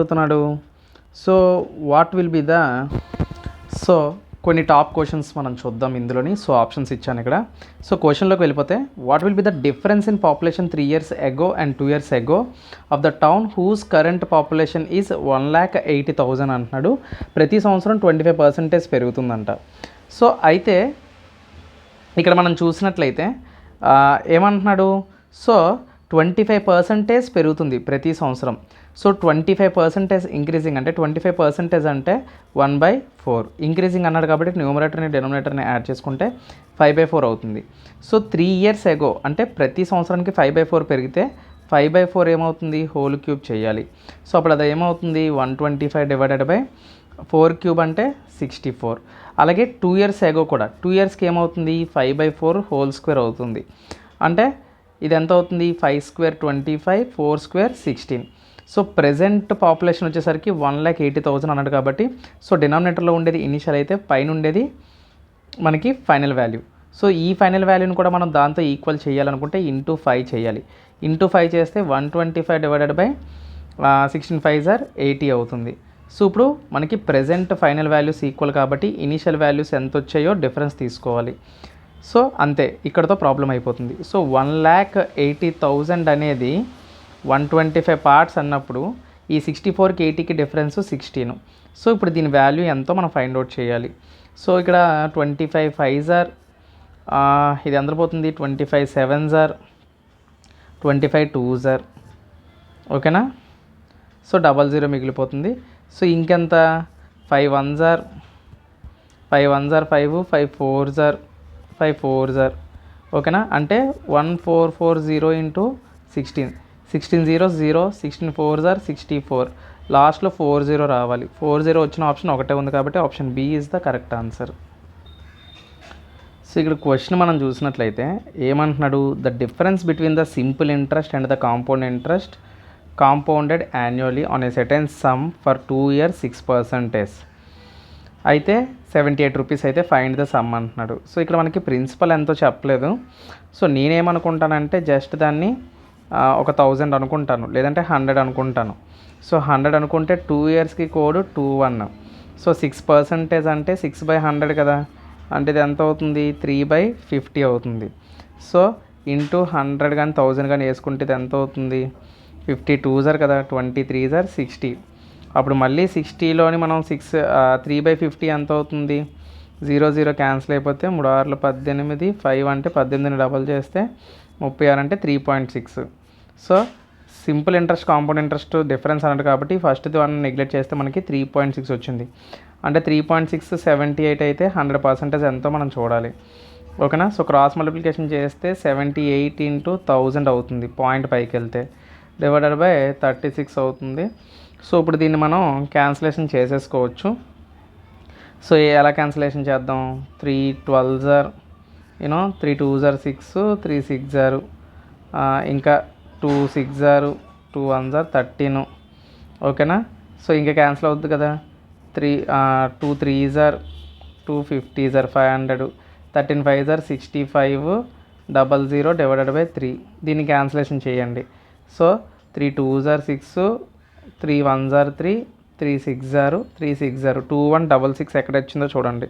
ఏమడుగుతున్నాడు? So what will be the so కొన్ని top questions మనం చూద్దాం ఇందులోని. సో ఆప్షన్స్ ఇచ్చాను ఇక్కడ. సో క్వశ్చన్లోకి వెళ్ళిపోతే, what will be the difference in population 3 years ago and 2 years ago of the town whose current population is 1,80,000 అంటున్నాడు. ప్రతి సంవత్సరం 25% పెరుగుతుందంట. సో అయితే ఇక్కడ మనం చూసినట్లయితే ఏమంటున్నాడు? సో 25% పెరుగుతుంది ప్రతి సంవత్సరం. సో 25% ఇంక్రీజింగ్ అంటే 25% అంటే 1/4 ఇంక్రీజింగ్ అన్నాడు కాబట్టి న్యూమరేటర్ని డెనోమినేటర్ని యాడ్ చేసుకుంటే 5/4 అవుతుంది. సో 3 years ago అంటే ప్రతి సంవత్సరానికి 5/4 పెరిగితే 5/4 ఏమవుతుంది? హోల్ క్యూబ్ చేయాలి. సో అప్పుడు అది ఏమవుతుంది? 125 డివైడెడ్ బై 4³ అంటే 64. అలాగే 2 years ago కూడా 2 yearsకి ఏమవుతుంది? 5/4 హోల్ స్క్వేర్ అవుతుంది. అంటే ఇది ఎంత అవుతుంది? 5² 25, 4² 16. సో ప్రెజెంట్ పాపులేషన్ వచ్చేసరికి 1,80,000 అన్నాడు కాబట్టి, సో డినామినేటర్లో ఉండేది ఇనిషియల్ అయితే పైన ఉండేది మనకి ఫైనల్ వాల్యూ. సో ఈ ఫైనల్ వాల్యూని కూడా మనం దాంతో ఈక్వల్ చేయాలనుకుంటే ఇంటూ 5 చేయాలి. ఇంటూ 5 చేస్తే 125 డివైడెడ్ బై 16 5s are 80 అవుతుంది. సో ఇప్పుడు మనకి ప్రెజెంట్ ఫైనల్ వాల్యూస్ ఈక్వల్ కాబట్టి ఇనిషియల్ వాల్యూస్ ఎంత వచ్చాయో డిఫరెన్స్ తీసుకోవాలి. సో అంతే, ఇక్కడతో ప్రాబ్లం అయిపోతుంది. సో 1,80,000 అనేది 125 పార్ట్స్ అన్నప్పుడు ఈ 64కి 80కి డిఫరెన్స్ 16. సో ఇప్పుడు దీని వాల్యూ ఎంతో మనం ఫైండ్ అవుట్ చేయాలి. సో ఇక్కడ 25 5s are ఇది ఎంత పోతుంది? 25 7s are 25 2s are ఓకేనా. సో 00 మిగిలిపోతుంది. సో ఇంకెంత? 5 1s are 5 5 5 4s are 5 4s are ఓకేనా. అంటే 1440 ఇంటూ 16 16 0 0 16 4s are 64. లాస్ట్లో 40 రావాలి. 40 వచ్చిన ఆప్షన్ ఒకటే ఉంది కాబట్టి option B is the correct answer. So ఇక్కడ క్వశ్చన్ మనం చూసినట్లయితే ఏమంటున్నాడు? The difference between the simple interest and the compound interest compounded annually on a certain sum for 2 years 6%. అయితే 78 రూపీస్ అయితే ఫైండ్ ద సమ్ అంటున్నాడు. సో ఇక్కడ మనకి principal ఎంతో చెప్పలేదు. సో నేనేమనుకుంటానంటే జస్ట్ దాన్ని 1000 అనుకుంటాను, లేదంటే 100 అనుకుంటాను. సో 100 అనుకుంటే 2 yearsకి కోడ్ 21. సో 6% అంటే 6/100 కదా, అంటే ఇది ఎంత అవుతుంది? 3/50 అవుతుంది. సో ఇంటూ 100 కానీ 1000 కానీ వేసుకుంటే ఇది ఎంత అవుతుంది? 52s are కదా, 23s are 60. అప్పుడు మళ్ళీ 60లోని మనం 3/50 ఎంత అవుతుంది? 0 0 క్యాన్సిల్ అయిపోతే 3 6 18, 5 అంటే 18ని డబల్ చేస్తే 36 అంటే 3.6. So simple interest compound interest difference అన్నట్టు కాబట్టి ఫస్ట్ వన్ నెగ్లెక్ట్ చేస్తే మనకి 3.6 వచ్చింది. అంటే 3.6 78 అయితే 100% ఎంతో మనం చూడాలి. ఓకేనా. సో క్రాస్ మల్టిప్లికేషన్ చేస్తే 78 ఇంటూ 1000 అవుతుంది. పాయింట్ పైకి వెళ్తే డివైడెడ్ బై 36 అవుతుంది. సో ఇప్పుడు దీన్ని మనం క్యాన్సిలేషన్ చేసేసుకోవచ్చు. సో ఎలా క్యాన్సిలేషన్ చేద్దాం? 3 12s are 3 2s are 6, 3 6s are ఇంకా 2 6s are 2 1s are 13. ఓకేనా. సో ఇంకా క్యాన్సిల్ అవుతుంది కదా. 2 3s are 2 50s are 500, 13 5s are 65, 00 divided by 3. దీన్ని క్యాన్సిలేషన్ చేయండి. So 3 2s are 6, 3 1s are 3, 3 6s are 3 6s are 2 1 66 ఎక్కడ వచ్చిందో చూడండి.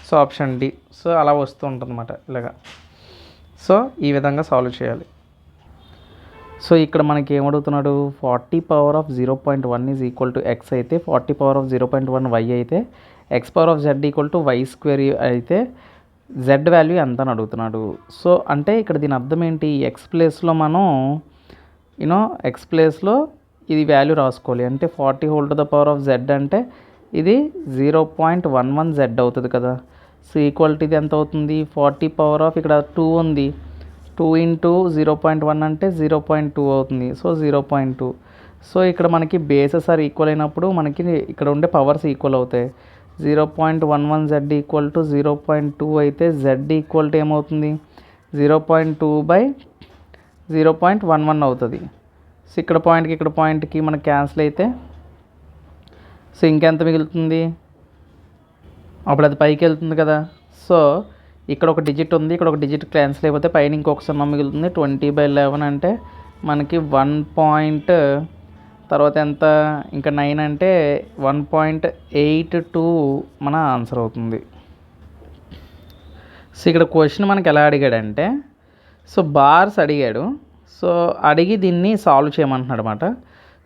So option D. సో అలా వస్తూ ఉంటుంది అన్నమాట ఇలాగా. సో ఈ విధంగా సాల్వ్ చేయాలి. సో ఇక్కడ మనకి ఏమడుగుతున్నాడు? 40 power of 0.1 is equal to X అయితే 40 power of 0.1 వై అయితే X power of Z equal to Y square అయితే జెడ్ వాల్యూ ఎంత అని అడుగుతున్నాడు. సో అంటే ఇక్కడ దీని అర్థం ఏంటి? ఎక్స్ ప్లేస్లో మనం ఎక్స్ ప్లేస్లో ఇది వాల్యూ రాసుకోవాలి. అంటే 40 whole to the power of Z అంటే ఇది 0.11 జెడ్ అవుతుంది కదా. సో ఈక్వాలిటీ ఇది ఎంత అవుతుంది? 40 పవర్ ఆఫ్ ఇక్కడ 2 ఉంది, 2 ఇంటూ 0.1 అంటే 0.2 అవుతుంది. సో 0.2. సో ఇక్కడ మనకి బేసెస్ ఆర్ ఈక్వల్ అయినప్పుడు మనకి ఇక్కడ ఉండే పవర్స్ ఈక్వల్ అవుతాయి. 0.11 జెడ్ ఈక్వల్ టు 0.2 అయితే జెడ్ ఈక్వల్ టు ఏమవుతుంది? 0.2/0.11 అవుతుంది. సో ఇక్కడ పాయింట్కి ఇక్కడ పాయింట్కి మనకి క్యాన్సిల్ అయితే సో ఇంకెంత మిగులుతుంది? అప్పుడు అది పైకి వెళ్తుంది కదా. సో ఇక్కడ ఒక డిజిట్ ఉంది, ఇక్కడ ఒక డిజిట్ క్యాన్సిల్ అయిపోతే పైన ఇంకొక సున్నా మిగులుతుంది. 20/11 అంటే మనకి 1.13 తర్వాత ఎంత, ఇంకా 9 అంటే 1.82 మన ఆన్సర్ అవుతుంది. సో ఇక్కడ క్వశ్చన్ మనకి ఎలా అడిగాడంటే, సో బార్స్ అడిగాడు. సో అడిగి దీన్ని సాల్వ్ చేయమంటున్నాడు అనమాట.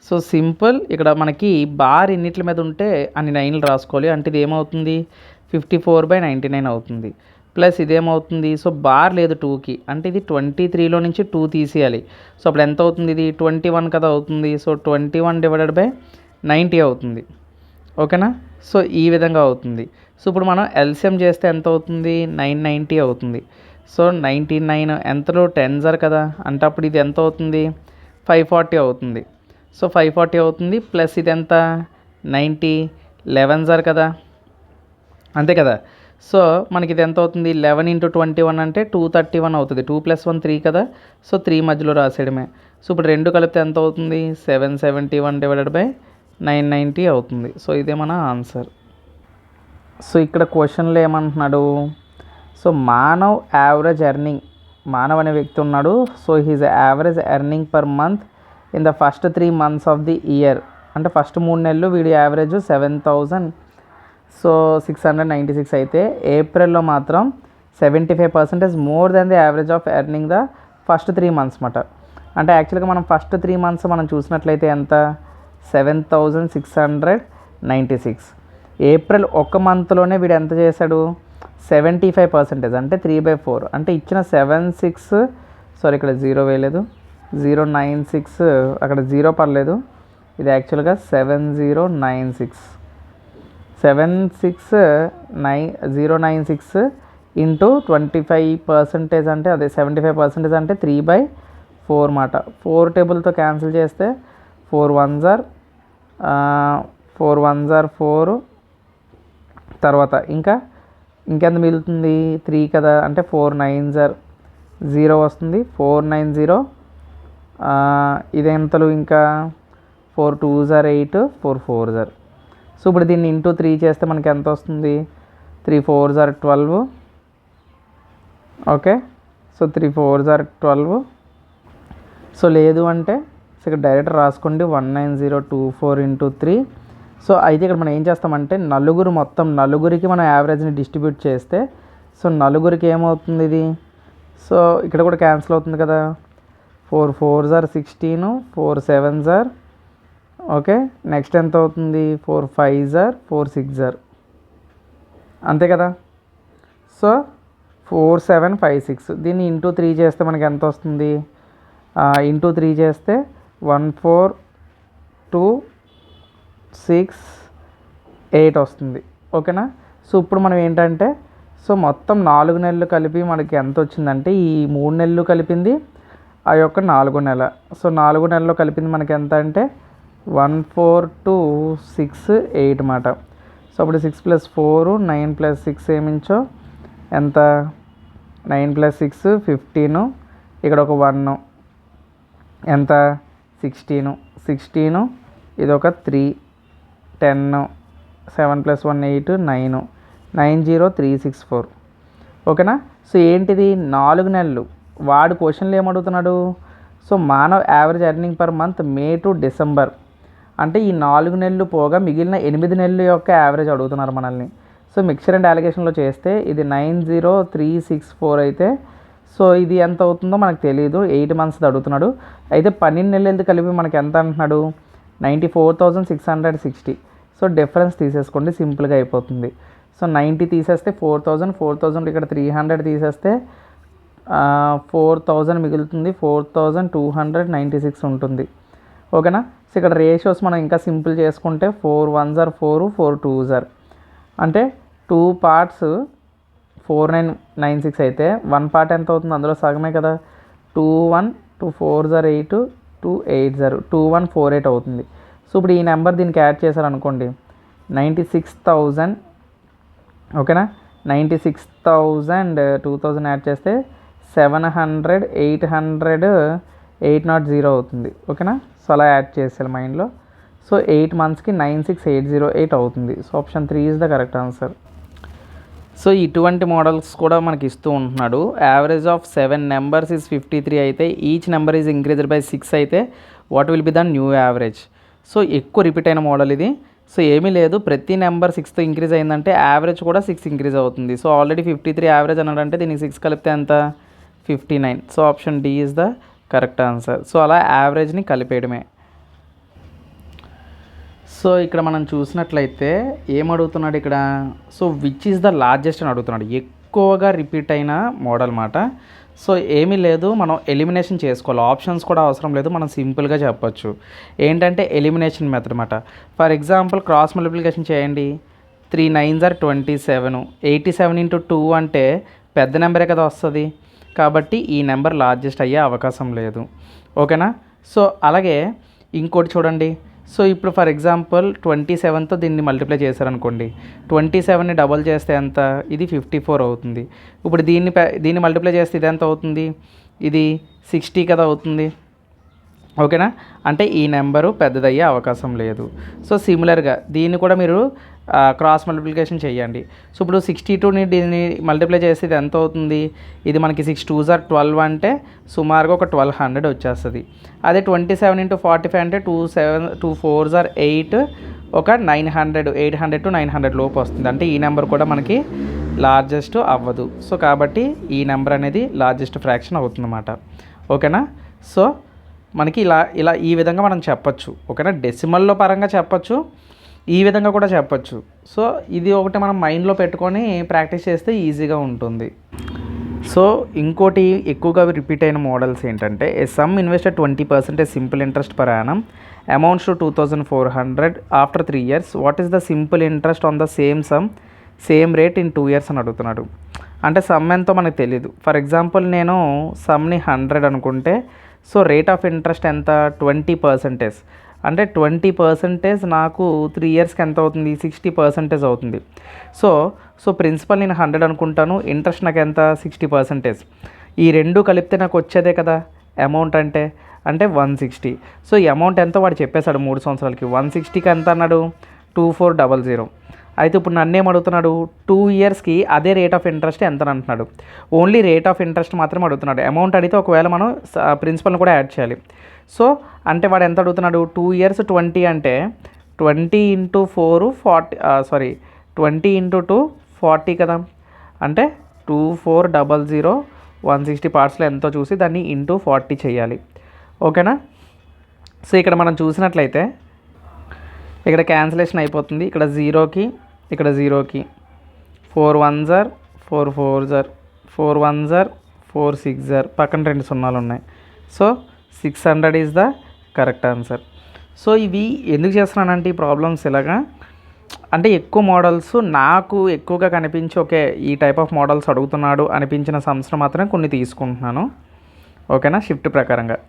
సో సింపుల్, ఇక్కడ మనకి బార్ ఎన్నిట్ల మీద ఉంటే అన్ని 9లు రాసుకోవాలి. అంటే ఇది ఏమవుతుంది, 54/99 అవుతుంది. ప్లస్ ఇదేమవుతుంది, సో బార్ లేదు 2కి, అంటే ఇది 23లో నుంచి 2 తీసేయాలి. సో అప్పుడు ఎంత అవుతుంది, ఇది 21 కదా అవుతుంది. సో 21/90 అవుతుంది. ఓకేనా. సో ఈ విధంగా అవుతుంది. సో ఇప్పుడు మనం ఎల్సిఎం చేస్తే ఎంత అవుతుంది, 990 అవుతుంది. సో 99 ఎంతలో 10s కదా, అంటే అప్పుడు ఇది ఎంత అవుతుంది, 540 అవుతుంది. సో 540 అవుతుంది. ప్లస్ ఇది ఎంత, 90, 11s కదా, అంతే కదా. సో మనకి ఇది ఎంత అవుతుంది, 11 × 21 అంటే 231 అవుతుంది. 2 + 1 3 కదా, సో 3 మధ్యలో రాసేయడమే. సో ఇప్పుడు రెండు కలిపితే ఎంత అవుతుంది, 771/990 అవుతుంది. సో ఇదే మన ఆన్సర్. సో ఇక్కడ క్వశ్చన్లో ఏమంటున్నాడు, so Manav average earning, Manav అనే వ్యక్తి ఉన్నాడు. So his average earning per month in the first 3 months of the year, అంటే ఫస్ట్ 3 నెలలు వీడి యావరేజ్ 7,696 అయితే ఏప్రిల్లో మాత్రం 75% more than the average of earning the first 3 months మాట. అంటే యాక్చువల్గా మనం ఫస్ట్ 3 months మనం చూసినట్లయితే ఎంత, 7,696. ఏప్రిల్ ఒక్క మంత్లోనే వీడు ఎంత చేశాడు, 75%, అంటే 3/4. అంటే ఇచ్చిన 76, సారీ ఇక్కడ 0 వేయలేదు, 096, అక్కడ 0 పర్లేదు, ఇది యాక్చువల్గా 7,096 ఇంటూ 25% అంటే అదే 75% అంటే 3/4 మాట. 4 టేబుల్తో క్యాన్సిల్ చేస్తే 4 1s are 4. తర్వాత ఇంకెంత మిగులుతుంది, 3 కదా, అంటే 4 9s are 0 వస్తుంది. 490, ఇదెంతలు ఇంకా 4 2s are 8, 4 4s are. So ఇప్పుడు దీన్ని ఇంటూ 3 చేస్తే మనకి ఎంత వస్తుంది, 3 4s are 12. Okay, so 3 4s are 12. So లేదు అంటే ఇక్కడ డైరెక్ట్ రాసుకోండి, 19024 × 3. సో అయితే ఇక్కడ మనం ఏం చేస్తామంటే మొత్తం నలుగురికి మనం యావరేజ్ని డిస్ట్రిబ్యూట్ చేస్తే, సో నలుగురికి ఏమవుతుంది ఇది, సో ఇక్కడ కూడా క్యాన్సిల్ అవుతుంది కదా. 4 4s are 16, 4 7s are, okay, next ఎంత అవుతుంది, 4 5s are 4 6s are, అంతే కదా. సో 4 7 5 6, దీన్ని ఇంటూ 3 చేస్తే మనకి ఎంత వస్తుంది, ఇంటూ 3 చేస్తే 1 4 2 6 8 వస్తుంది. ఓకేనా. సో ఇప్పుడు మనం ఏంటంటే, సో మొత్తం 4 నెలలు కలిపి మనకి ఎంత వచ్చిందంటే, ఈ 3 నెలలు కలిపింది ఆ యొక్క 4వ నెల. సో 4 నెలల్లో కలిపింది మనకి ఎంత అంటే 1 4 2 6 8 మాట. సో అప్పుడు 6 + 4 9 + 6 ఏమించో ఎంత, 9 + 6 15, ఇక్కడ ఒక 1 ఎంత 16, ఇది ఒక 3 10, 7 + 1 8 9, 90364. ఓకేనా. సో ఏంటిది 4 నెలలు, వాడు క్వశ్చన్లు ఏమడుగుతున్నాడు, so Manav average earning per month May to December, అంటే ఈ 4 నెలలు పోగా మిగిలిన 8 నెలల యొక్క యావరేజ్ అడుగుతున్నారు మనల్ని. సో మిక్చర్ అండ్ అలిగేషన్లో చేస్తే ఇది 90364 అయితే, సో ఇది ఎంత అవుతుందో మనకు తెలియదు, 8 months అడుగుతున్నాడు. అయితే 12 నెలలది కలిపి మనకి ఎంత అంటున్నాడు, 94,660. సో డిఫరెన్స్ తీసేసుకోండి, సింపుల్గా అయిపోతుంది. సో 90 తీసేస్తే 4,000 ఇక్కడ 300 తీసేస్తే 4,000 మిగులుతుంది, 4,296 ఉంటుంది. ఓకేనా. సో ఇక్కడ రేషియోస్ మనం ఇంకా సింపుల్ చేసుకుంటే 4 1s are 4, 4 2s are, అంటే 2 parts 4996 అయితే 1 part ఎంత అవుతుంది, అందులో సగమే కదా, 2 1 2 4s are 8, 2 8s are 2148 అవుతుంది. సో ఇప్పుడు ఈ నెంబర్ దీనికి యాడ్ చేశారనుకోండి 96,000. ఓకేనా. 96,000 2000 యాడ్ చేస్తే 700 800 800 అవుతుంది. ఓకేనా. సో అలా యాడ్ చేసేయాలి మైండ్లో. సో 8 monthsకి 96808 అవుతుంది. So option 3 is the correct answer. So ఇటువంటి మోడల్స్ కూడా మనకి ఇస్తూ ఉంటున్నాడు. యావరేజ్ ఆఫ్ 7 numbers ఈజ్ 53 అయితే each number is increased by 6 అయితే what will be the new average. So ఎక్కువ రిపీట్ అయిన మోడల్ ఇది. సో ఏమీ లేదు, ప్రతి నెంబర్ 6తో ఇంక్రీజ్ అయిందంటే యావరేజ్ కూడా 6 ఇంక్రీజ్ అవుతుంది. సో ఆల్రెడీ 53 యావరేజ్ అన్నాడంటే దీనికి 6 కలిపితే ఎంత 59. So option D is the correct answer. So అలా యావరేజ్ని కలిపేయడమే. సో ఇక్కడ మనం చూసినట్లయితే ఏమడుగుతున్నాడు ఇక్కడ, so which is the largest అని అడుగుతున్నాడు. ఎక్కువగా రిపీట్ అయిన మోడల్ మాట. సో ఏమీ లేదు, మనం ఎలిమినేషన్ చేసుకోవాలి, ఆప్షన్స్ కూడా అవసరం లేదు, మనం సింపుల్గా చెప్పొచ్చు. ఏంటంటే ఎలిమినేషన్ మెథడ్ అన్నమాట. ఫర్ ఎగ్జాంపుల్ క్రాస్ మల్టిప్లికేషన్ చేయండి. 3 9s are 27. 87 into 2 అంటే పెద్ద నెంబరే కదా వస్తుంది, కాబట్టి ఈ నెంబర్ లార్జెస్ట్ అయ్యే అవకాశం లేదు. ఓకేనా. సో అలాగే ఇంకోటి చూడండి. సో ఇప్పుడు ఫర్ ఎగ్జాంపుల్ 27తో దీన్ని మల్టిప్లై చేశారనుకోండి, 27ని డబల్ చేస్తే ఎంత, ఇది 54 అవుతుంది. ఇప్పుడు దీన్ని మల్టిప్లై చేస్తే ఇది ఎంత అవుతుంది, ఇది 60 కదా అవుతుంది. ఓకేనా, అంటే ఈ నెంబరు పెద్దదయ్యే అవకాశం లేదు. సో సిమిలర్గా దీన్ని కూడా మీరు క్రాస్ మల్టిప్లికేషన్ చేయండి. సో ఇప్పుడు 62ని దీన్ని మల్టిప్లై చేస్తే ఇది ఎంత అవుతుంది, ఇది మనకి 6 2s are 12 అంటే సుమారుగా ఒక 1200 వచ్చేస్తుంది. అదే 27 into 45 అంటే 2 4s are 8, ఒక 900 800 to 900 లోపు వస్తుంది. అంటే ఈ నెంబర్ కూడా మనకి లార్జెస్ట్ అవ్వదు. సో కాబట్టి ఈ నెంబర్ అనేది లార్జెస్ట్ ఫ్రాక్షన్ అవుతుందన్నమాట. ఓకేనా. సో మనకి ఇలా ఈ విధంగా మనం చెప్పచ్చు. ఓకేనా, డెసిమల్లో పరంగా చెప్పచ్చు, ఈ విధంగా కూడా చెప్పచ్చు. సో ఇది ఒకటి మనం మైండ్లో పెట్టుకొని ప్రాక్టీస్ చేస్తే ఈజీగా ఉంటుంది. సో ఇంకోటి ఎక్కువగా రిపీట్ అయిన మోడల్స్ ఏంటంటే, a sum invested 20% simple interest per annum amounts to 2400 after 3 years. What is the simple interest on the same sum same rate in 2 years అని అడుగుతున్నాడు. అంటే సమ్ ఎంతో మనకు తెలియదు. ఫర్ ఎగ్జాంపుల్ నేను సమ్ని 100 అనుకుంటే, సో రేట్ ఆఫ్ ఇంట్రెస్ట్ ఎంత 20%. అంటే 20% నాకు 3 yearsకి ఎంత అవుతుంది, 60% అవుతుంది. సో ప్రిన్సిపల్ నేను 100 అనుకుంటాను, ఇంట్రెస్ట్ నాకు ఎంత 60%. ఈ రెండు కలిపితే నాకు వచ్చేదే కదా అమౌంట్ అంటే 160. సో ఈ అమౌంట్ ఎంతో వాడు చెప్పేశాడు 3 సంవత్సరాలకి. 160కి ఎంత అన్నాడు 2400. అయితే ఇప్పుడు నన్ను ఏమడుగుతున్నాడు, 2 yearsకి అదే రేట్ ఆఫ్ ఇంట్రెస్ట్ ఎంత అని అంటున్నాడు. ఓన్లీ రేట్ ఆఫ్ ఇంట్రెస్ట్ మాత్రమే అడుగుతున్నాడు. అమౌంట్ అడిగితే ఒకవేళ మనం ప్రిన్సిపల్ని కూడా యాడ్ చేయాలి. సో అంటే వాడు ఎంత అడుగుతున్నాడు, 2 years 20 అంటే 20 into 4 40 20 into 2 40 కదా. అంటే 2400 160 పార్ట్స్లో ఎంతో చూసి దాన్ని ఇంటూ 40 చేయాలి. ఓకేనా. సో ఇక్కడ మనం చూసినట్లయితే ఇక్కడ క్యాన్సిలేషన్ అయిపోతుంది. ఇక్కడ 0కి ఇక్కడ 0కి 4 1s are 4 4s are 4 1s are 4 6s are పక్కన 2 సున్నాలు ఉన్నాయి. So 600 is the correct answer. So ఇవి ఎందుకు చేస్తున్నానంటే ఈ ప్రాబ్లమ్స్ ఇలాగా, అంటే ఎక్కువ మోడల్స్ నాకు ఎక్కువగా కనిపించి ఓకే ఈ టైప్ ఆఫ్ మోడల్స్ అడుగుతున్నాడు అనిపించిన సంవత్సరం మాత్రమే కొన్ని తీసుకుంటున్నాను. ఓకేనా, షిఫ్ట్ ప్రకారంగా.